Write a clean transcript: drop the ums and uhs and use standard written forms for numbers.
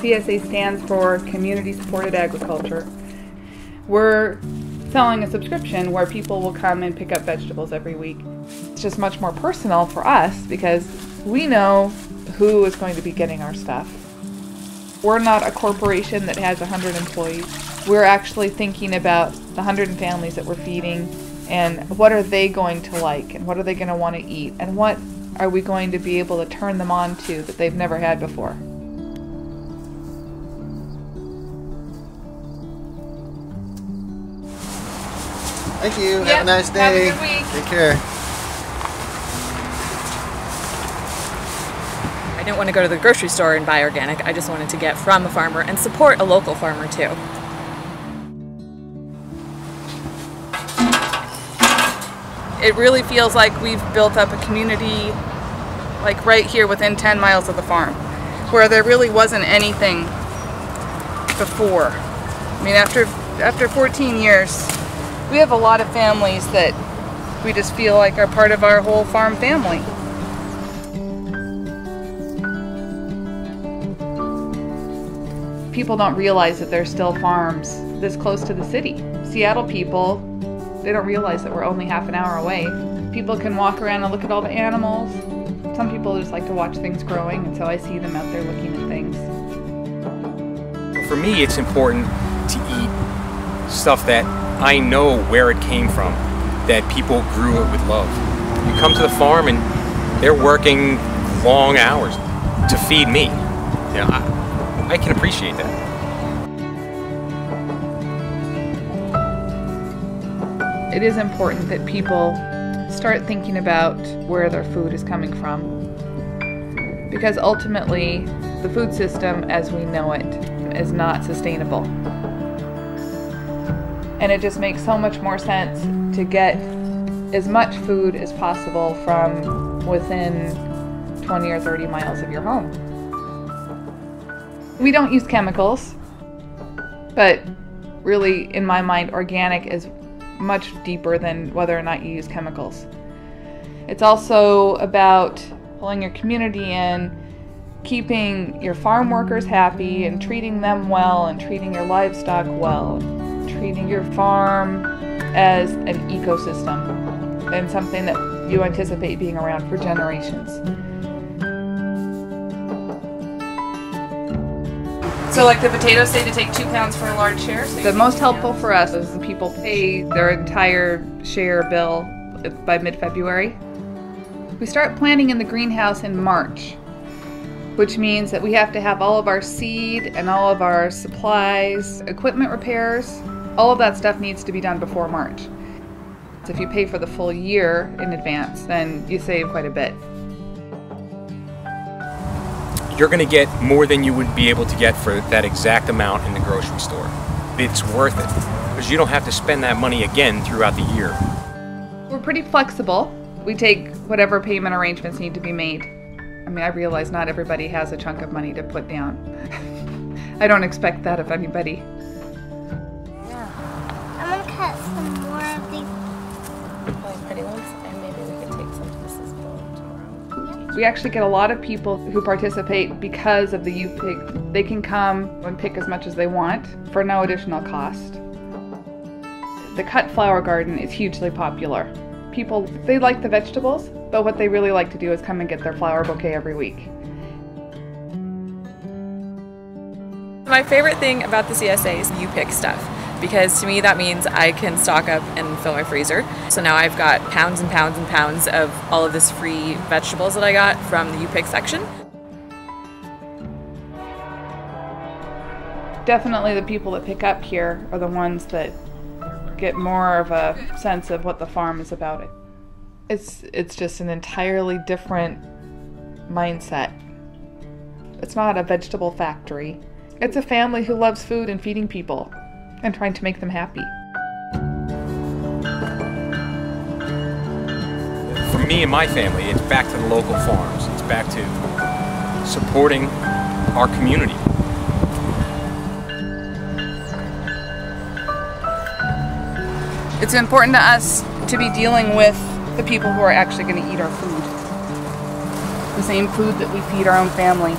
CSA stands for Community Supported Agriculture. We're selling a subscription where people will come and pick up vegetables every week. It's just much more personal for us because we know who is going to be getting our stuff. We're not a corporation that has 100 employees. We're actually thinking about the 100 families that we're feeding and what are they going to like and what are they going to want to eat and what are we going to be able to turn them on to that they've never had before. Thank you. Yep. Have a nice day. Have a good week. Take care. I didn't want to go to the grocery store and buy organic. I just wanted to get from a farmer and support a local farmer too. It really feels like we've built up a community like right here within 10 miles of the farm, where there really wasn't anything before. I mean, after 14 years, we have a lot of families that we just feel like are part of our whole farm family. People don't realize that there's still farms this close to the city. Seattle people, they don't realize that we're only half an hour away. People can walk around and look at all the animals. Some people just like to watch things growing, and so I see them out there looking at things. For me, it's important to eat stuff that I know where it came from, that people grew it with love. You come to the farm and they're working long hours to feed me. You know, I can appreciate that. It is important that people start thinking about where their food is coming from, because ultimately the food system as we know it is not sustainable. And it just makes so much more sense to get as much food as possible from within 20 or 30 miles of your home. We don't use chemicals, but really in my mind organic is much deeper than whether or not you use chemicals. It's also about pulling your community in, keeping your farm workers happy and treating them well and treating your livestock well, treating your farm as an ecosystem and something that you anticipate being around for generations. So like the potatoes say to take 2 pounds for a large share? So the most helpful for us is the people pay their entire share bill by mid-February. We start planting in the greenhouse in March, which means that we have to have all of our seed and all of our supplies, equipment repairs, all of that stuff needs to be done before March. So if you pay for the full year in advance, then you save quite a bit. You're going to get more than you would be able to get for that exact amount in the grocery store. It's worth it because you don't have to spend that money again throughout the year. We're pretty flexible. We take whatever payment arrangements need to be made. I mean, I realize not everybody has a chunk of money to put down. I don't expect that of anybody. Yeah. I'm going to cut some more of these Pretty ones, and maybe we could take some to Mrs. Bill tomorrow. We actually get a lot of people who participate because of the U-Pick. They can come and pick as much as they want for no additional cost. The cut flower garden is hugely popular. People, they like the vegetables, but what they really like to do is come and get their flower bouquet every week. My favorite thing about the CSA is U-Pick stuff, because to me that means I can stock up and fill my freezer. So now I've got pounds and pounds and pounds of all of this free vegetables that I got from the U-Pick section. Definitely the people that pick up here are the ones that get more of a sense of what the farm is about. It's just an entirely different mindset. It's not a vegetable factory. It's a family who loves food and feeding people and trying to make them happy. For me and my family, it's back to the local farms. It's back to supporting our community. It's important to us to be dealing with the people who are actually going to eat our food. The same food that we feed our own family.